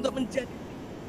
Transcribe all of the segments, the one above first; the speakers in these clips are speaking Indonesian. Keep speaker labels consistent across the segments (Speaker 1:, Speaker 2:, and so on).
Speaker 1: untuk menjadi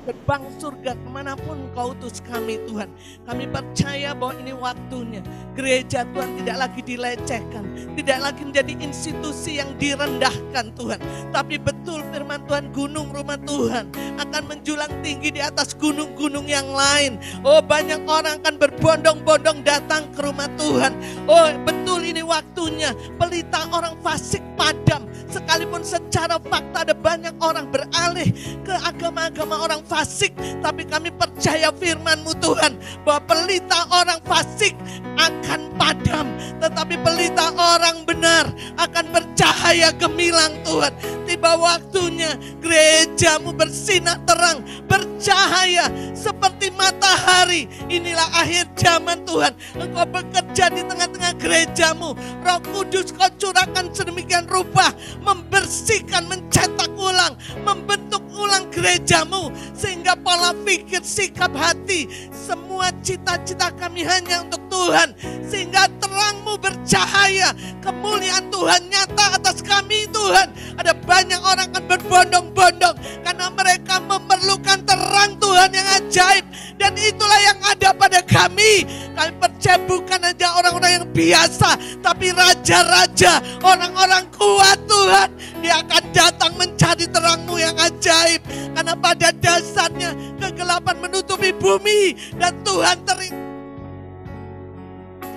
Speaker 1: gerbang surga kemanapun Kau utus kami Tuhan. Kami percaya bahwa ini waktunya gereja Tuhan tidak lagi dilecehkan, tidak lagi menjadi institusi yang direndahkan Tuhan. Tapi betul firman Tuhan, gunung rumah Tuhan akan menjulang tinggi di atas gunung-gunung yang lain. Oh, banyak orang akan berbondong-bondong datang ke rumah Tuhan. Oh, betul ini waktunya pelita orang fasik padam. Sekalipun secara fakta ada banyak orang beralih ke agama-agama orang fasik, tapi kami percaya firman-Mu Tuhan, bahwa pelita orang fasik akan padam, tetapi pelita orang benar akan bercahaya gemilang Tuhan. Tiba waktunya gereja-Mu bersinar terang, bercahaya seperti matahari. Inilah akhir zaman Tuhan. Engkau bekerja di tengah-tengah gereja-Mu. Roh Kudus Kau curahkan sedemikian rupa, membersihkan, mencetak ulang, membentuk ulang gereja-Mu, sehingga pola pikir, sikap hati, semua cita-cita kami hanya untuk Tuhan, sehingga terang-Mu bercahaya, kemuliaan Tuhan nyata atas kami Tuhan. Ada banyak orang akan berbondong-bondong karena mereka memerlukan terang Tuhan yang ajaib, dan itulah yang ada pada kami. Kami percaya bukan hanya orang-orang yang biasa, tapi raja-raja, orang-orang kuat Tuhan. Dia akan datang mencari terang-Mu yang ajaib, karena pada dasarnya kegelapan menutupi bumi, dan Tuhan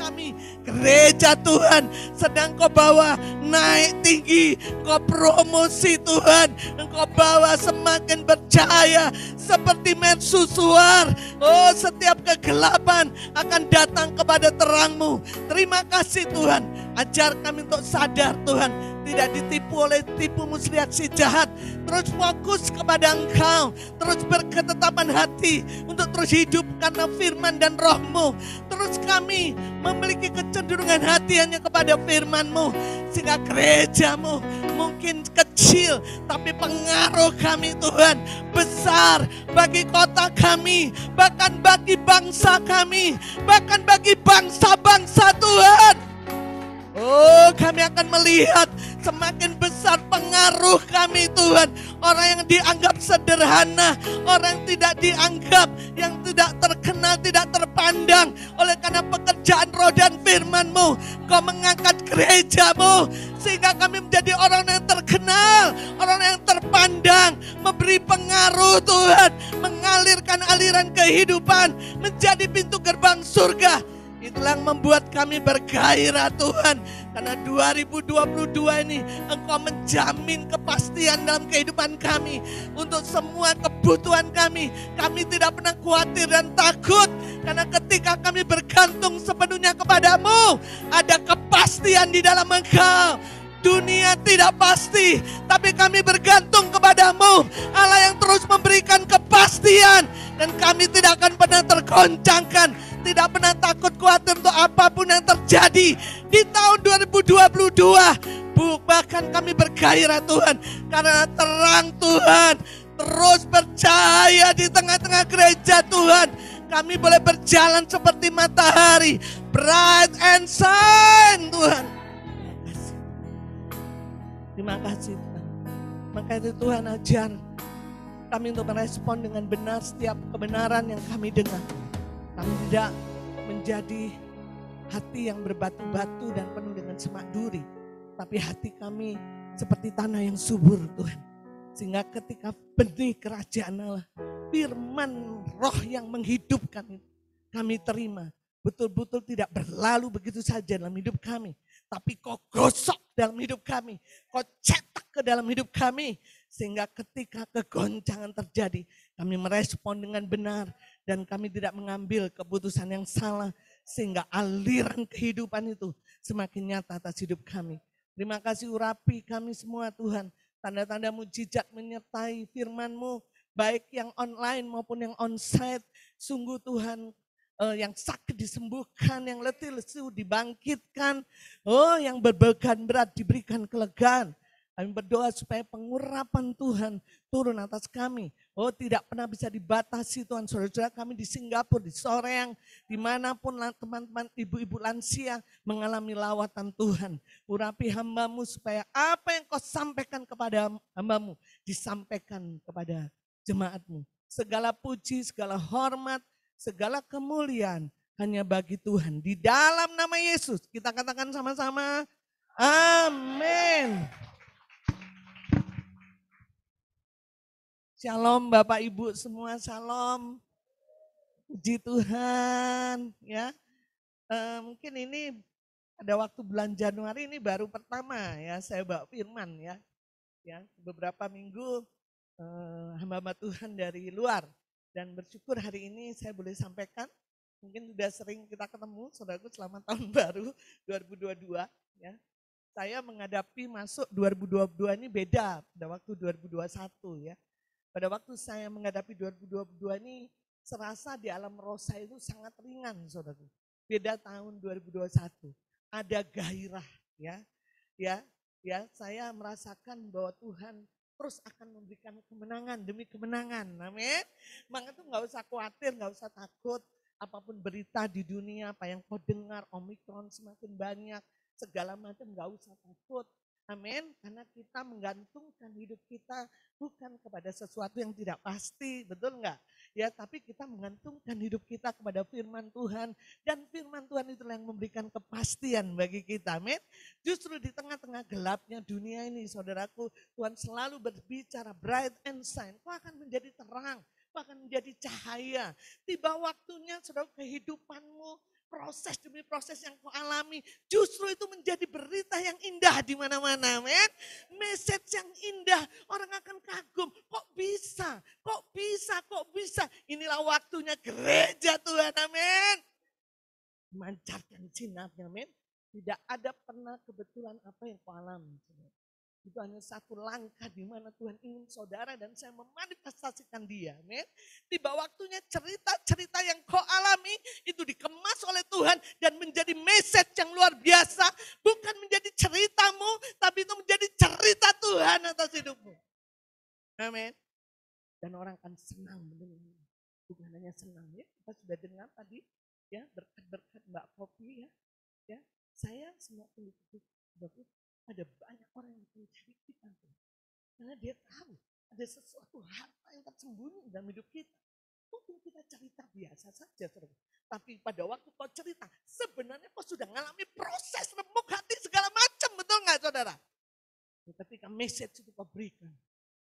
Speaker 1: kami gereja Tuhan sedang Kau bawa naik tinggi, Kau promosi Tuhan, Engkau bawa semakin bercahaya seperti mercusuar. Oh, setiap kegelapan akan datang kepada terang-Mu. Terima kasih Tuhan, ajar kami untuk sadar Tuhan, tidak ditipu oleh tipu muslihat si jahat. Terus fokus kepada Engkau, terus berketetapan hati untuk terus hidup karena firman dan roh-Mu. Terus kami memiliki kecenderungan hati hanya kepada firman-Mu, sehingga gereja-Mu mungkin kecil, tapi pengaruh kami Tuhan besar bagi kota kami, bahkan bagi bangsa kami, bahkan bagi bangsa-bangsa Tuhan. Oh, kami akan melihat semakin besar pengaruh kami Tuhan. Orang yang dianggap sederhana, orang yang tidak dianggap, yang tidak terkenal, tidak terpandang. Oleh karena pekerjaan roh dan firman-Mu, Kau mengangkat gereja-Mu, sehingga kami menjadi orang yang terkenal, orang yang terpandang, memberi pengaruh Tuhan, mengalirkan aliran kehidupan, menjadi pintu gerbang surga. Itulah yang membuat kami bergairah Tuhan. Karena 2022 ini Engkau menjamin kepastian dalam kehidupan kami. Untuk semua kebutuhan kami, kami tidak pernah khawatir dan takut. Karena ketika kami bergantung sepenuhnya kepada-Mu, ada kepastian di dalam Engkau. Dunia tidak pasti, tapi kami bergantung kepada-Mu, Allah yang terus memberikan kepastian. Dan kami tidak akan pernah tergoncangkan, tidak pernah takut khawatir untuk apapun yang terjadi di tahun 2022. Bahkan kami bergairah Tuhan, karena terang Tuhan terus bercahaya di tengah-tengah gereja Tuhan. Kami boleh berjalan seperti matahari, bright and shine Tuhan. Terima kasih Tuhan. Maka itu Tuhan ajar kami untuk merespon dengan benar setiap kebenaran yang kami dengar. Kami tidak menjadi hati yang berbatu-batu dan penuh dengan semak duri, tapi hati kami seperti tanah yang subur Tuhan. Sehingga ketika benih kerajaan Allah, firman roh yang menghidupkan itu kami terima. Betul-betul tidak berlalu begitu saja dalam hidup kami, tapi Kau gosok dalam hidup kami, Kau cetak ke dalam hidup kami. Sehingga ketika kegoncangan terjadi, kami merespon dengan benar, dan kami tidak mengambil keputusan yang salah, sehingga aliran kehidupan itu semakin nyata atas hidup kami. Terima kasih, urapi kami semua Tuhan. Tanda-tanda mujizat menyertai firman-Mu, baik yang online maupun yang onsite. Sungguh Tuhan, yang sakit disembuhkan, yang letih lesu dibangkitkan, oh yang berbeban berat diberikan kelegaan. Kami berdoa supaya pengurapan Tuhan turun atas kami. Oh, tidak pernah bisa dibatasi Tuhan. Saudara-saudara kami di Singapura, di Soreang, dimanapun teman-teman ibu-ibu lansia mengalami lawatan Tuhan. Urapi hamba-Mu supaya apa yang Kau sampaikan kepada hamba-Mu disampaikan kepada jemaatmu. Segala puji, segala hormat, segala kemuliaan hanya bagi Tuhan. Di dalam nama Yesus kita katakan sama-sama, amin. Shalom Bapak Ibu semua, shalom. Puji Tuhan ya. Mungkin ini ada waktu bulan Januari ini baru pertama ya saya bawa firman ya. Beberapa minggu hamba-hamba Tuhan dari luar dan bersyukur hari ini saya boleh sampaikan. Mungkin sudah sering kita ketemu, saudaraku, selamat tahun baru 2022 ya. Saya menghadapi masuk 2022 ini beda pada waktu 2021 ya. Pada waktu saya menghadapi 2022 ini serasa di alam roh saya itu sangat ringan, saudaraku. Beda tahun 2021. Ada gairah ya. Saya merasakan bahwa Tuhan terus akan memberikan kemenangan demi kemenangan. Amin. Maka tuh nggak usah khawatir, nggak usah takut. Apapun berita di dunia, apa yang kau dengar, Omikron semakin banyak, segala macam nggak usah takut. Amin, karena kita menggantungkan hidup kita bukan kepada sesuatu yang tidak pasti, betul enggak? Ya, tapi kita menggantungkan hidup kita kepada firman Tuhan, dan firman Tuhan itulah yang memberikan kepastian bagi kita, amin. Justru di tengah-tengah gelapnya dunia ini, saudaraku, Tuhan selalu berbicara bright and shine, kau akan menjadi terang, kau akan menjadi cahaya. Tiba waktunya, saudara, kehidupanmu, proses demi proses yang kau alami, justru itu menjadi berita yang indah di mana-mana, men. Message yang indah, orang akan kagum, kok bisa, kok bisa, kok bisa. Inilah waktunya gereja Tuhan, amin. Mancarkan sinarnya, men. Tidak ada pernah kebetulan apa yang kau alami. Itu hanya satu langkah di mana Tuhan ingin saudara dan saya memanifestasikan dia. Amin. Tiba waktunya cerita-cerita yang kau alami itu dikemas oleh Tuhan dan menjadi message yang luar biasa. Bukan menjadi ceritamu, tapi itu menjadi cerita Tuhan atas hidupmu. Amin. Dan orang akan senang mendengarnya. Bukan hanya senang ya, kita sudah dengar tadi ya, berkat-berkat Mbak Popi ya. Saya semua penduduk ada banyak orang yang mencari kita. Karena dia tahu ada sesuatu harta yang tersembunyi dalam hidup kita. Mungkin kita cerita biasa saja, saudara. Tapi pada waktu kau cerita, sebenarnya kau sudah mengalami proses remuk hati segala macam, betul nggak, saudara? Ketika message itu kau berikan,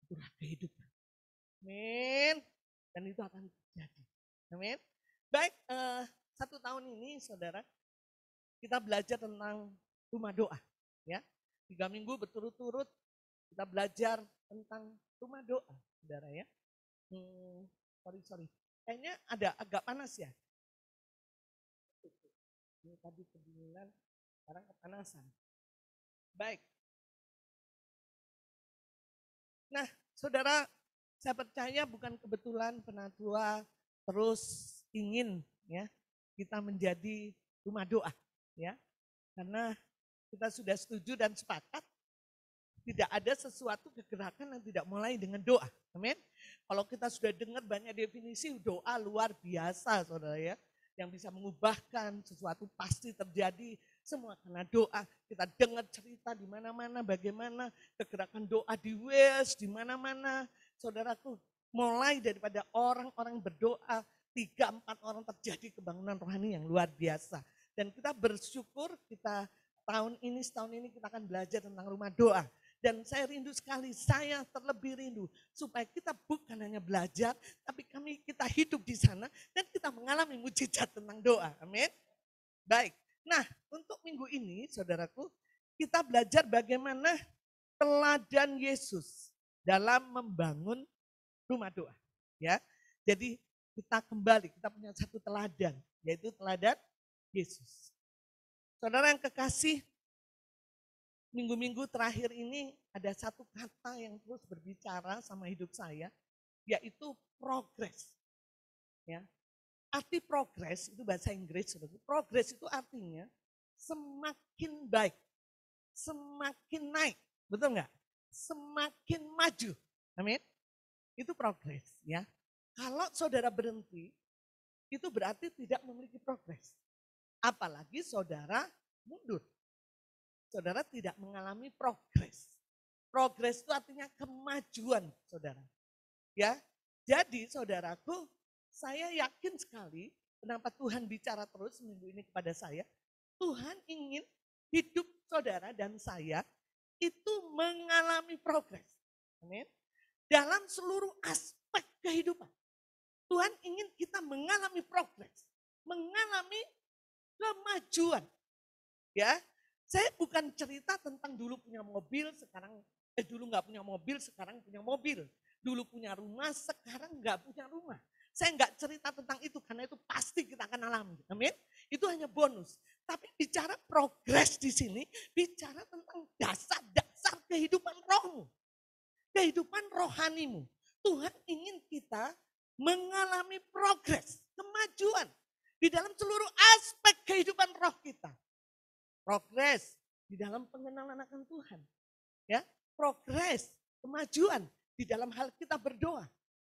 Speaker 1: itulah kehidupan. Amin. Dan itu akan terjadi. Amin. Baik, 1 tahun ini, saudara, kita belajar tentang rumah doa. Ya, 3 minggu berturut-turut kita belajar tentang rumah doa, saudara ya. Sorry. Kayaknya agak panas ya. Ini tadi kedinginan, sekarang kepanasan. Baik. Nah, saudara, saya percaya bukan kebetulan Penatua terus ingin ya kita menjadi rumah doa ya. Karena kita sudah setuju dan sepakat, tidak ada sesuatu kegerakan yang tidak mulai dengan doa. Amin. Kalau kita sudah dengar banyak definisi doa luar biasa, saudara ya. Yang bisa mengubahkan sesuatu pasti terjadi semua karena doa. Kita dengar cerita di mana-mana bagaimana kegerakan doa di WES, di mana-mana. Saudaraku, mulai daripada orang-orang berdoa, 3-4 orang terjadi kebangunan rohani yang luar biasa. Dan kita bersyukur kita setahun ini kita akan belajar tentang rumah doa. Dan saya rindu sekali, saya terlebih rindu supaya kita bukan hanya belajar, tapi kita hidup di sana dan kita mengalami mujizat tentang doa. Amin. Baik, nah untuk minggu ini saudaraku, kita belajar bagaimana teladan Yesus dalam membangun rumah doa. Ya, jadi kita punya satu teladan, yaitu teladan Yesus. Saudara yang kekasih, minggu-minggu terakhir ini ada satu kata yang terus berbicara sama hidup saya, yaitu progres. Ya. Arti progres itu bahasa Inggris. Progres itu artinya semakin baik, semakin naik, betul nggak? Semakin maju. Amin. Itu progres ya. Kalau saudara berhenti, itu berarti tidak memiliki progres. Apalagi saudara mundur. Saudara tidak mengalami progres. Progres itu artinya kemajuan, saudara. Ya, Jadi saudaraku, saya yakin sekali kenapa Tuhan bicara terus minggu ini kepada saya. Tuhan ingin hidup saudara dan saya itu mengalami progres. Amin. Dalam seluruh aspek kehidupan. Tuhan ingin kita mengalami progres, mengalami kemajuan. Ya, saya bukan cerita tentang dulu punya mobil, sekarang dulu nggak punya mobil, sekarang punya mobil. Dulu punya rumah, sekarang nggak punya rumah. Saya nggak cerita tentang itu karena itu pasti kita akan alami. Amin. Itu hanya bonus. Tapi bicara progres di sini, bicara tentang dasar-dasar kehidupan rohmu. Kehidupan rohanimu. Tuhan ingin kita mengalami progres, kemajuan di dalam seluruh aspek kehidupan roh kita. Progres di dalam pengenalan akan Tuhan. Ya, progres, kemajuan di dalam hal kita berdoa.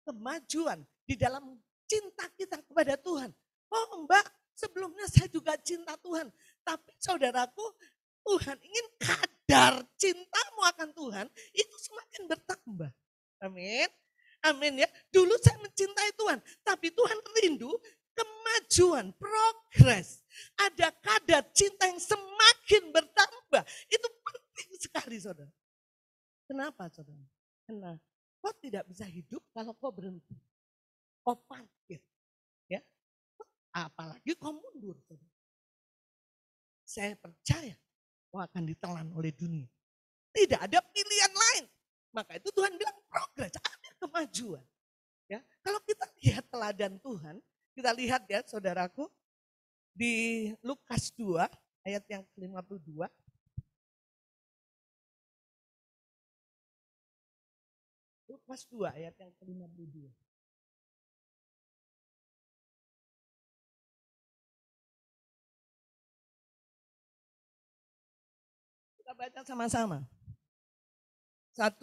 Speaker 1: Kemajuan di dalam cinta kita kepada Tuhan. Oh Mbak, sebelumnya saya juga cinta Tuhan. Tapi saudaraku, Tuhan ingin kadar cintamu akan Tuhan itu semakin bertambah. Amin. Amin ya. Dulu saya mencintai Tuhan, tapi Tuhan rindu kemajuan, progres. Ada kadar cinta yang semakin bertambah. Itu penting sekali saudara. Kenapa saudara? Karena kau tidak bisa hidup kalau kau berhenti. Kau parkir. Ya. Apalagi kau mundur. Saudara. Saya percaya kau akan ditelan oleh dunia. Tidak ada pilihan lain. Maka itu Tuhan bilang progres, ada kemajuan. Ya, kalau kita lihat teladan Tuhan, kita lihat ya saudaraku, di Lukas 2 ayat yang ke-52. Lukas 2 ayat yang ke-52. Kita baca sama-sama. 1,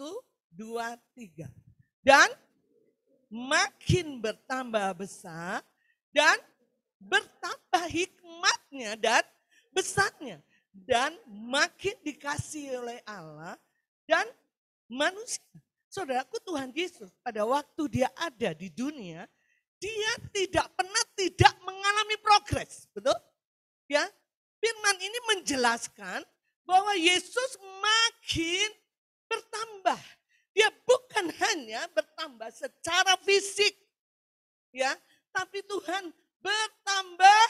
Speaker 1: 2, 3. Dan makin bertambah besar dan bertambah hikmatnya dan besarnya. Dan makin dikasihi oleh Allah dan manusia. Saudaraku, Tuhan Yesus pada waktu dia ada di dunia, dia tidak pernah tidak mengalami progres. Betul? Ya, firman ini menjelaskan bahwa Yesus makin bertambah. Dia bukan hanya bertambah secara fisik, ya, tapi Tuhan bertambah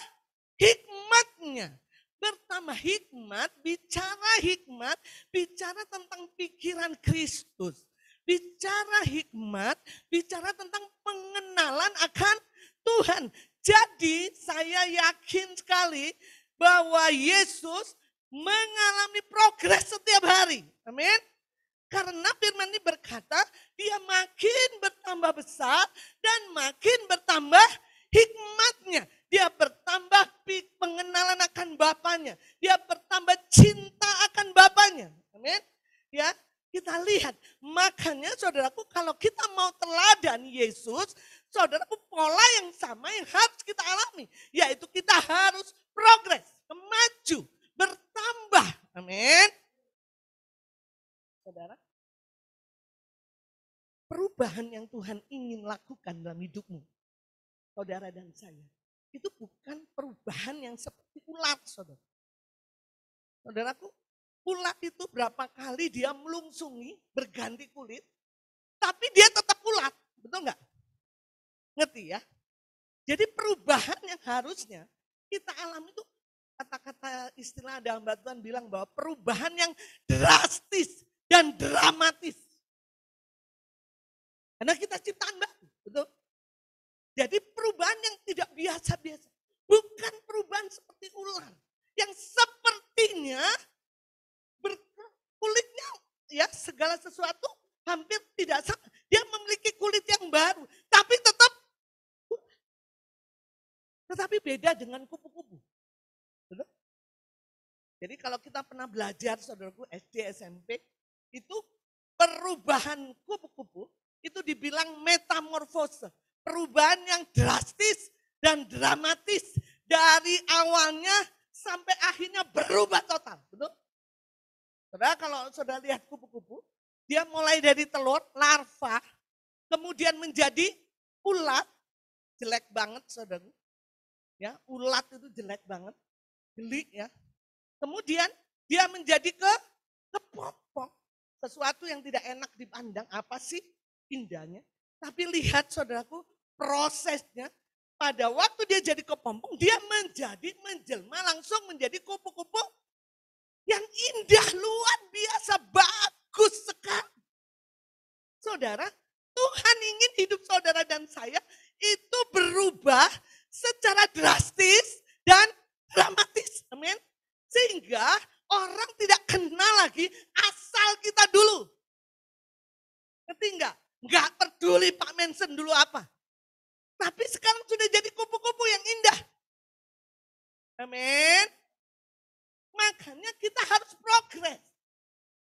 Speaker 1: hikmatnya. Bertambah hikmat, bicara tentang pikiran Kristus. Bicara hikmat, bicara tentang pengenalan akan Tuhan. Jadi saya yakin sekali bahwa Yesus mengalami progres setiap hari. Amin. Karena firman ini berkata, dia makin bertambah besar dan makin bertambah hikmatnya. Dia bertambah pengenalan akan Bapaknya. Dia bertambah cinta akan Bapaknya. Amin. Ya, kita lihat. Makanya saudaraku, kalau kita mau teladan Yesus, saudaraku, pola yang sama yang harus kita alami. Yaitu kita harus progres, maju, bertambah. Amin. Saudara, perubahan yang Tuhan ingin lakukan dalam hidupmu, saudara dan saya, itu bukan perubahan yang seperti ular, saudara. Saudaraku, ular itu berapa kali dia melungsungi, berganti kulit, tapi dia tetap ular, betul nggak? Ngerti ya? Jadi perubahan yang harusnya kita alami itu, kata-kata istilah ada hamba Tuhan bilang bahwa perubahan yang drastis dan dramatis. Karena kita ciptaan baru, betul? Jadi perubahan yang tidak biasa-biasa. Bukan perubahan seperti ular. Yang sepertinya kulitnya ya segala sesuatu hampir tidak sama. Dia memiliki kulit yang baru. Tetapi beda dengan kupu-kupu. Betul? Jadi kalau kita pernah belajar saudaraku SD, SMP. Itu perubahan kupu-kupu itu dibilang metamorfose. Perubahan yang drastis dan dramatis. Dari awalnya sampai akhirnya berubah total. Betul? Saudara, kalau saudara lihat kupu-kupu, dia mulai dari telur, larva, kemudian menjadi ulat jelek banget saudara. Ya, ulat itu jelek banget, geli ya. Kemudian dia menjadi kepompong. Sesuatu yang tidak enak dipandang, apa sih indahnya? Tapi lihat saudaraku, prosesnya pada waktu dia jadi kepompong, dia menjelma langsung menjadi kupu-kupu yang indah, luar biasa, bagus sekali. Saudara, Tuhan ingin hidup saudara dan saya itu berubah secara drastis dan dramatis. Amin. Sehingga orang tidak kenal lagi asal kita dulu. Ngerti enggak? Enggak peduli Pak Mensen dulu apa. Tapi sekarang sudah jadi kupu-kupu yang indah. Amin. Makanya kita harus progres.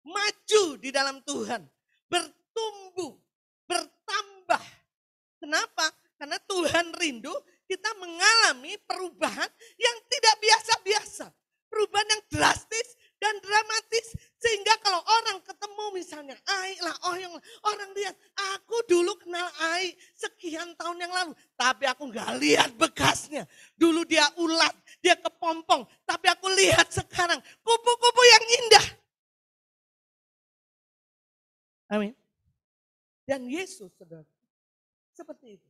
Speaker 1: Maju di dalam Tuhan. Bertumbuh, bertambah. Kenapa? Karena Tuhan rindu kita mengalami perubahan yang tidak biasa-biasa. Perubahan yang drastis dan dramatis. Sehingga kalau orang ketemu misalnya Ai lah, orang lihat, aku dulu kenal Ai sekian tahun yang lalu. Tapi aku nggak lihat bekasnya. Dulu dia ulat, dia kepompong. Tapi aku lihat sekarang kupu-kupu yang indah. Amin. Dan Yesus, saudara, seperti itu.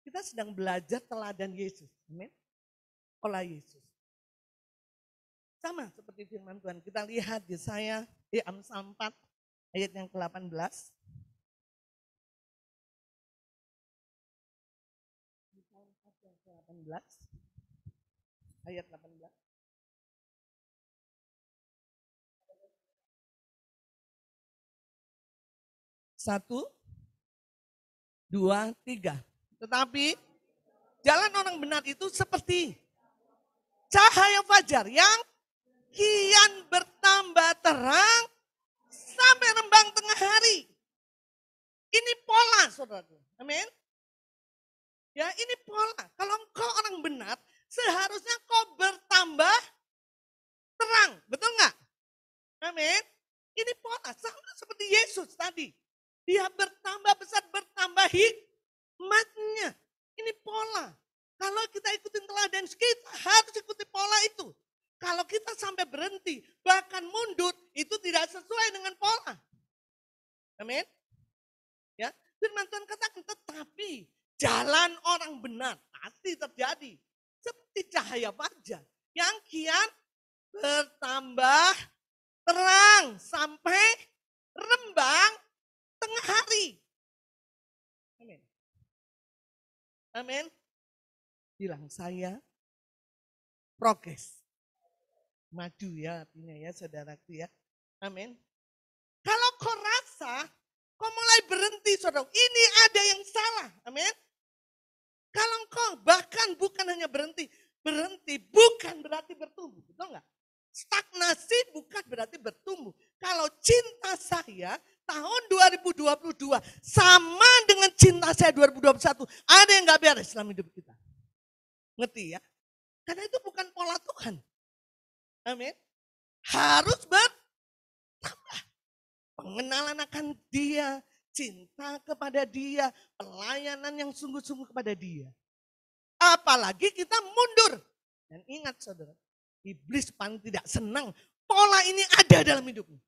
Speaker 1: Kita sedang belajar teladan Yesus. Amin. Pola Yesus. Sama seperti firman Tuhan. Kita lihat Yesaya di Amsal 4 ayat yang ke-18. Ayat 18. Satu, dua, tiga. Tetapi jalan orang benar itu seperti cahaya fajar yang kian bertambah terang sampai rembang tengah hari. Ini pola saudara. Amin. Ya ini pola. Kalau engkau orang benar, seharusnya kau bertambah terang. Betul nggak? Amin. Ini pola. Sama seperti Yesus tadi. Dia bertambah besar, bertambah hikmatnya. Ini pola. Kalau kita ikutin teladan, kita harus ikuti pola itu. Kalau kita sampai berhenti, bahkan mundur, itu tidak sesuai dengan pola. Amin. Ya, firman Tuhan katakan, tetapi jalan orang benar pasti terjadi. Seperti cahaya fajar yang kian bertambah terang sampai rembang tengah hari. Amin. Amin. Bilang saya progres. Maju ya artinya ya saudaraku ya. Amin. Kalau kau rasa kau mulai berhenti saudara, ini ada yang salah. Amin. Kalau kau bahkan bukan hanya berhenti bukan berarti bertumbuh. Betul enggak? Stagnasi bukan berarti bertumbuh. Kalau cinta saya tahun 2022 sama dengan cinta saya 2021, ada yang gak beres dalam hidup kita. Ngerti ya? Karena itu bukan pola Tuhan. Amin. Harus bertambah. Pengenalan akan dia, cinta kepada dia, pelayanan yang sungguh-sungguh kepada dia. Apalagi kita mundur. Dan ingat saudara, iblis paling tidak senang pola ini ada dalam hidupmu.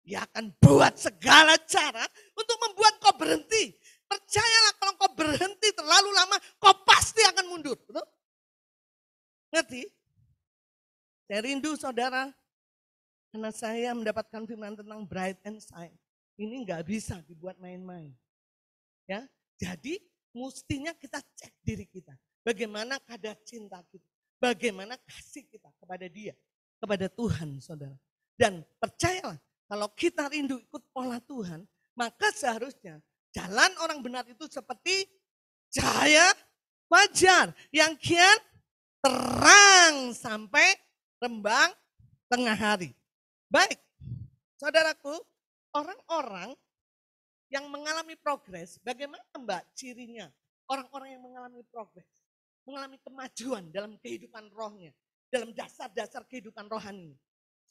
Speaker 1: Dia akan buat segala cara untuk membuat kau berhenti. Percayalah kalau kau berhenti terlalu lama, kau pasti akan mundur. Betul? Ngerti? Saya rindu saudara, karena saya mendapatkan firman tentang bright and shine. Ini nggak bisa dibuat main-main. Ya, jadi mestinya kita cek diri kita. Bagaimana kadar cinta kita. Bagaimana kasih kita kepada dia. Kepada Tuhan saudara. Dan percayalah, kalau kita rindu ikut pola Tuhan, maka seharusnya jalan orang benar itu seperti cahaya fajar yang kian terang sampai rembang tengah hari. Baik, saudaraku, orang-orang yang mengalami progres, bagaimana Mbak cirinya? Orang-orang yang mengalami progres, mengalami kemajuan dalam kehidupan rohnya, dalam dasar-dasar kehidupan rohani.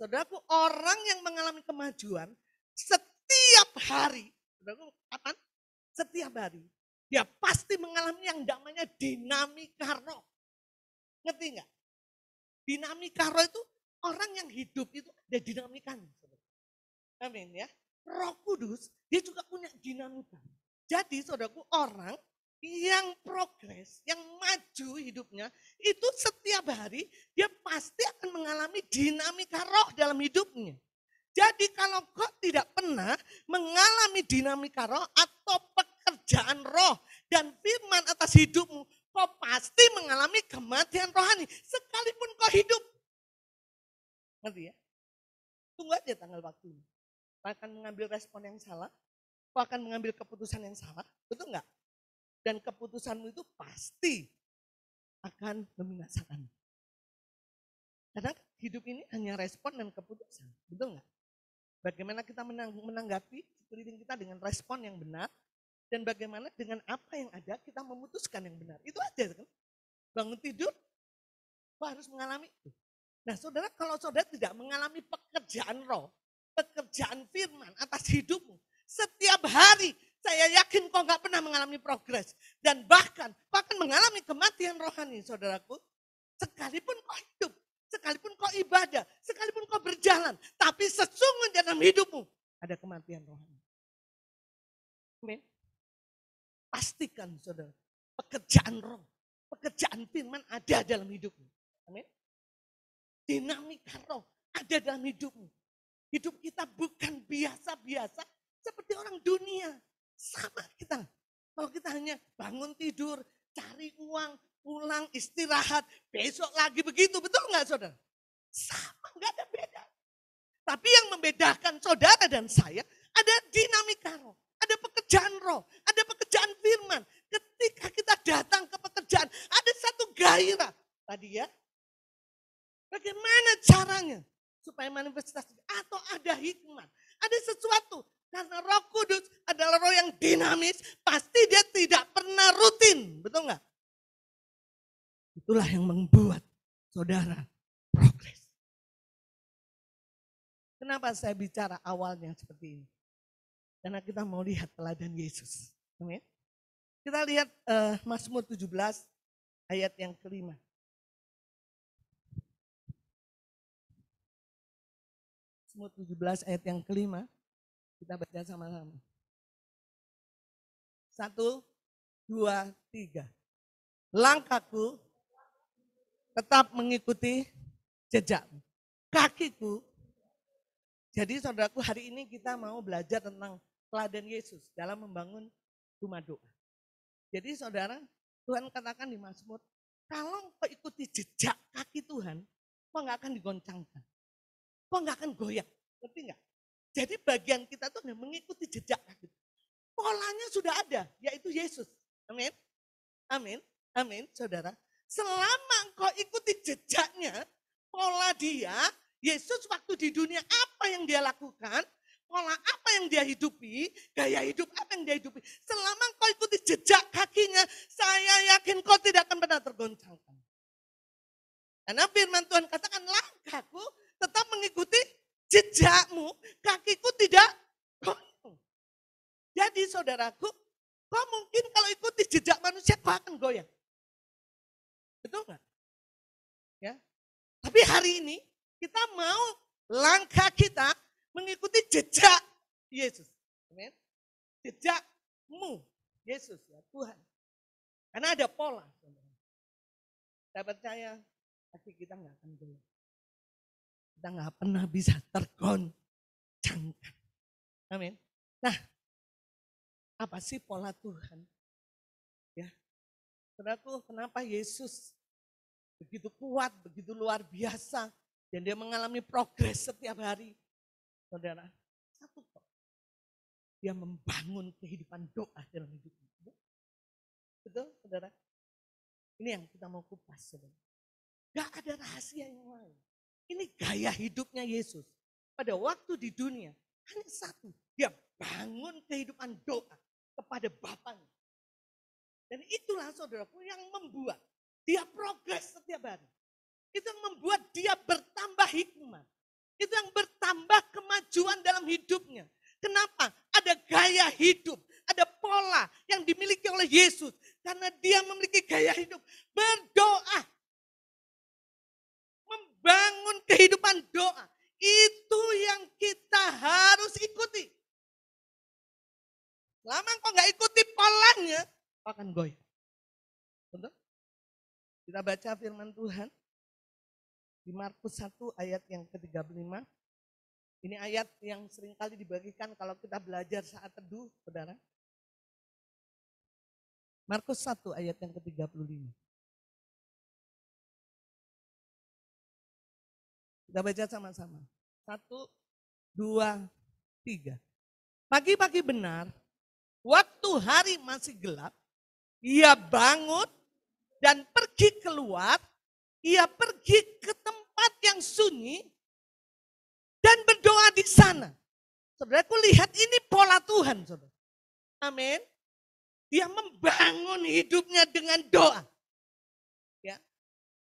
Speaker 1: Saudaraku, orang yang mengalami kemajuan setiap hari, saudaraku, kapan? setiap hari, dia pasti mengalami yang namanya dinamika roh. Ngerti nggak? Dinamika roh itu orang yang hidup itu ada dinamikanya. Amin ya. Roh Kudus dia juga punya dinamika. Jadi saudaraku, orang yang progres, yang maju hidupnya, itu setiap hari dia pasti akan mengalami dinamika roh dalam hidupnya. Jadi kalau kau tidak pernah mengalami dinamika roh atau pekerjaan roh dan firman atas hidupmu, kau pasti mengalami kematian rohani sekalipun kau hidup. Ngerti ya? Tunggu aja tanggal waktunya. Kau akan mengambil respon yang salah, kau akan mengambil keputusan yang salah, betul enggak? Dan keputusanmu itu pasti akan membinasakan. Karena hidup ini hanya respon dan keputusan, betul enggak? Bagaimana kita menanggapi sekeliling kita dengan respon yang benar, dan bagaimana dengan apa yang ada kita memutuskan yang benar. Itu aja kan. Bangun tidur, kau harus mengalami itu. Nah saudara, kalau saudara tidak mengalami pekerjaan roh, pekerjaan firman atas hidupmu, setiap hari saya yakin kau gak pernah mengalami progres. Dan bahkan mengalami kematian rohani saudaraku. Sekalipun kau hidup, sekalipun kau ibadah, sekalipun kau berjalan, tapi sesungguhnya dalam hidupmu ada kematian rohani. Amin. Pastikan saudara, pekerjaan roh, pekerjaan firman ada dalam hidupmu. Amin. Dinamika roh ada dalam hidupmu. Hidup kita bukan biasa-biasa seperti orang dunia. Sama kita. Kalau kita hanya bangun tidur, cari uang, pulang, istirahat, besok lagi begitu. Betul nggak saudara? Sama, nggak ada beda. Tapi yang membedakan saudara dan saya ada dinamika roh, ada pekerjaan roh, ada pekerjaan firman. Ketika kita datang ke pekerjaan, ada satu gairah. Tadi ya, bagaimana caranya supaya manifestasi atau ada hikmat, ada sesuatu. Karena Roh Kudus adalah roh yang dinamis, pasti dia tidak pernah rutin, betul nggak? Itulah yang membuat saudara progres. Kenapa saya bicara awalnya seperti ini? Karena kita mau lihat teladan Yesus. Amin. Kita lihat Mazmur 17 ayat yang kelima. Mazmur 17 ayat yang kelima. Kita baca sama-sama. 1, 2, 3. Langkahku tetap mengikuti jejakmu. Kakiku. Jadi saudaraku, hari ini kita mau belajar tentang teladan Yesus dalam membangun rumah doa. Jadi saudara, Tuhan katakan di Mazmur, kalau kau ikuti jejak kaki Tuhan, kau gak akan digoncangkan. Kau gak akan goyah. Ngerti gak? Jadi bagian kita tuh mengikuti jejak kaki. Polanya sudah ada, yaitu Yesus. Amin. Amin. Amin, saudara. Selama engkau ikuti jejaknya, pola dia, Yesus waktu di dunia apa yang dia lakukan, pola apa yang dia hidupi, gaya hidup apa yang dia hidupi. Selama engkau ikuti jejak kakinya, saya yakin kau tidak akan pernah tergoncangkan. Karena firman Tuhan katakan, langkahku tetap mengikuti jejakmu, kakiku tidak goyang. Jadi saudaraku, kau mungkin kalau ikuti jejak manusia, kau akan goyang. Betul nggak? Ya. Tapi hari ini kita mau langkah kita mengikuti jejak Yesus. Amin. Jejakmu, Yesus ya Tuhan. Karena ada pola. Saya percaya kaki kita nggak akan goyang. Kita nggak pernah bisa tergoncangkan. Amin. Nah, apa sih pola Tuhan? Ya, saudaraku, kenapa Yesus begitu kuat, begitu luar biasa, dan dia mengalami progres setiap hari? Saudara, satu kok, dia membangun kehidupan doa dalam hidupnya. Betul, saudara? Ini yang kita mau kupas, saudara. Gak ada rahasia yang lain. Ini gaya hidupnya Yesus. Pada waktu di dunia, hanya satu. Dia bangun kehidupan doa kepada Bapaknya. Dan itulah saudaraku yang membuat dia progres setiap hari. Itu yang membuat dia bertambah hikmat. Itu yang bertambah kemajuan dalam hidupnya. Kenapa? Ada gaya hidup. ada pola yang dimiliki oleh Yesus. Karena dia memiliki gaya hidup berdoa. Membangun kehidupan doa. Itu yang kita harus ikuti. Lama kok nggak ikuti polanya, akan goyah. Betul? Kita baca firman Tuhan di Markus 1 ayat yang ke-35. Ini ayat yang seringkali dibagikan kalau kita belajar saat teduh, saudara. Markus 1 ayat yang ke-35. Kita baca sama-sama. 1, 2, 3. Pagi-pagi benar, waktu hari masih gelap, ia bangun dan pergi keluar. Ia pergi ke tempat yang sunyi dan berdoa di sana. Saudaraku, lihat ini pola Tuhan, saudara. Amin. Dia membangun hidupnya dengan doa. Ya,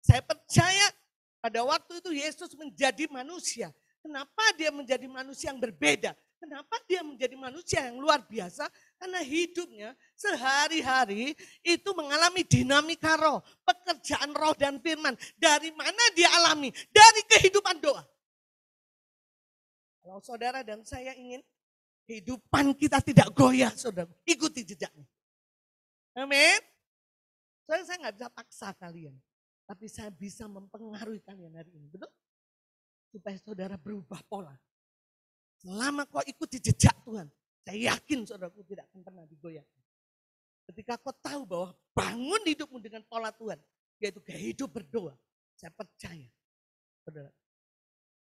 Speaker 1: saya percaya pada waktu itu Yesus menjadi manusia. Kenapa dia menjadi manusia yang berbeda? Kenapa dia menjadi manusia yang luar biasa? Karena hidupnya sehari-hari itu mengalami dinamika roh, pekerjaan roh dan firman. Dari mana dia alami? Dari kehidupan doa. Kalau saudara dan saya ingin kehidupan kita tidak goyah, saudara, ikuti jejaknya. Amin. Saya nggak bisa paksa kalian, tapi saya bisa mempengaruhi kalian hari ini, betul? Supaya saudara berubah pola. Selama kau ikuti jejak Tuhan, saya yakin saudaraku tidak akan pernah digoyahkan. Ketika kau tahu bahwa bangun hidupmu dengan pola Tuhan, yaitu gaya hidup berdoa, saya percaya. Saudara.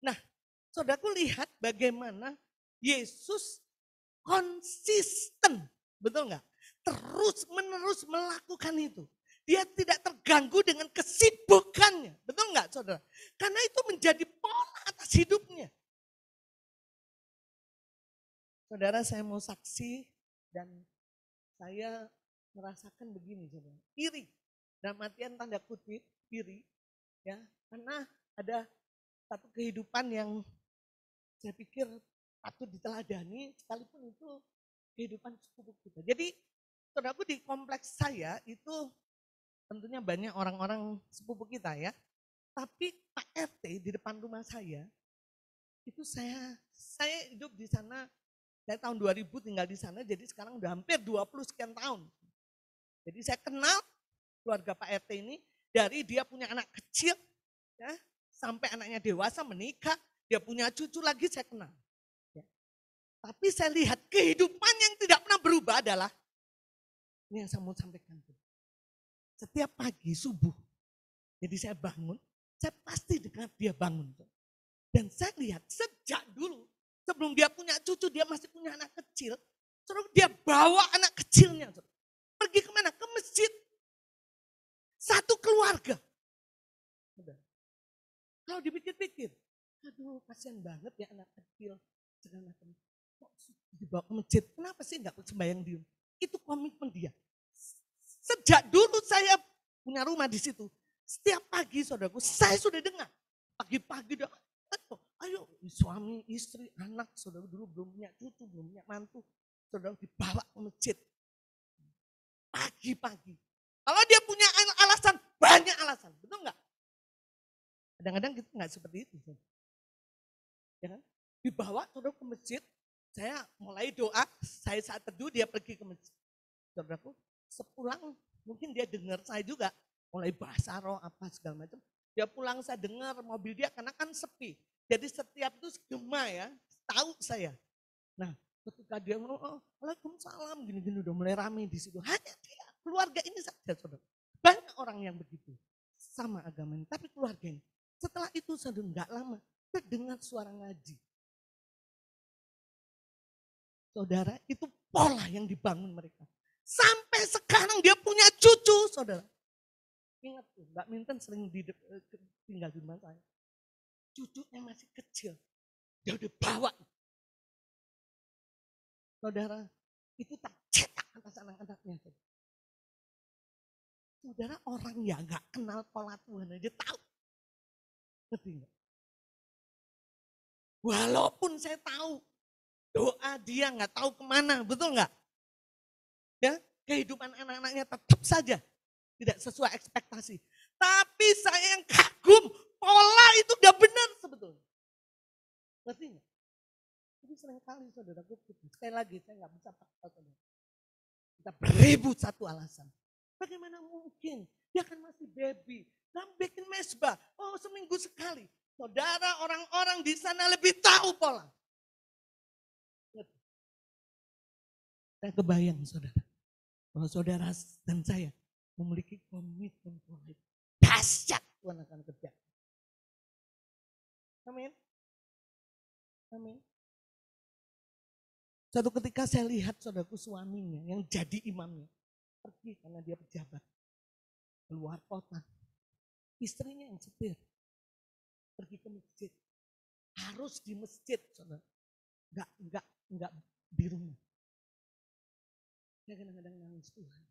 Speaker 1: Nah, saudaraku lihat bagaimana Yesus konsisten, betul nggak? Terus menerus melakukan itu. Dia tidak terganggu dengan kesibukannya, betul nggak saudara? Karena itu menjadi pola atas hidupnya. Saudara, saya mau saksi dan saya merasakan begini, saudara. Iri, dalam artian tanda kutip, iri. Ya, karena ada satu kehidupan yang saya pikir patut diteladani, sekalipun itu kehidupan sepupu kita. Jadi, saudaraku, di kompleks saya itu tentunya banyak orang-orang sepupu kita ya. Tapi Pak RT di depan rumah saya, itu saya hidup di sana. Saya tahun 2000 tinggal di sana, jadi sekarang udah hampir 20 sekian tahun. Jadi saya kenal keluarga Pak RT ini dari dia punya anak kecil, ya, sampai anaknya dewasa menikah, dia punya cucu lagi saya kenal. Ya. Tapi saya lihat kehidupan yang tidak pernah berubah adalah, ini yang saya mau sampaikan. Setiap pagi subuh, jadi saya bangun, saya pasti dengar dia bangun. Dan saya lihat sejak dulu, sebelum dia punya cucu, dia masih punya anak kecil. Terus dia bawa anak kecilnya. Pergi kemana? Ke masjid. Satu keluarga. Kalau dipikir-pikir, aduh kasihan banget ya anak kecil. Segala macam. Kok dibawa ke masjid? Kenapa sih enggak sembahyang di rumah? Itu komitmen dia. Sejak dulu saya punya rumah di situ. Setiap pagi saudaraku, saya sudah dengar. Pagi-pagi dia, ayo suami, istri, anak, saudara dulu belum punya cucu, belum punya mantu. Saudara dibawa ke masjid. Pagi-pagi. Kalau dia punya alasan, banyak alasan. Betul enggak? Kadang-kadang kita enggak seperti itu. Ya kan? Dibawa saudara ke masjid, saya mulai doa, saya saat teduh dia pergi ke masjid. Saudaraku, sepulang mungkin dia dengar saya juga, mulai bahasa roh apa segala macam. Dia pulang saya dengar mobil dia karena kan sepi. Jadi setiap itu gema ya, tahu saya. Nah ketika dia mau, Waalaikumsalam, gini-gini udah mulai rame di situ. Hanya dia, keluarga ini saja saudara. Banyak orang yang begitu, sama agamanya, tapi keluarga ini. Setelah itu sudah enggak lama, saya dengar suara ngaji. Saudara, itu pola yang dibangun mereka. Sampai sekarang dia punya cucu, saudara. Ingat tuh, Mbak Minten sering tinggal di rumah saya. Cucunya masih kecil, dia udah bawa. Saudara, itu tak cetak atas anak-anaknya. Saudara, orang yang gak kenal pola Tuhan aja tahu. Ngerti gak? Walaupun saya tahu, doa dia gak tahu kemana, betul gak? Ya, kehidupan anak-anaknya tetap saja tidak sesuai ekspektasi. Tapi saya yang kagum, pola itu udah benar sebetulnya. Ngerti nggak? Jadi seringkali saudaraku, sekali lagi saya nggak bisa paksa saudara. Kita beribu satu alasan. Bagaimana mungkin? Dia kan masih baby. Nah, bikin mesbah. Oh, seminggu sekali. Saudara, orang-orang di sana lebih tahu pola. Saya kebayang saudara. Kalau saudara dan saya memiliki komitmen pola itu. Dahsyat Tuhan akan kerja. Amin. Amin. Suatu ketika saya lihat saudaraku suaminya yang jadi imamnya. Pergi karena dia pejabat. Keluar kota. Istrinya yang setir. Pergi ke masjid. Harus di masjid saudara. Enggak di rumah. Saya kadang-kadang nangis Tuhan.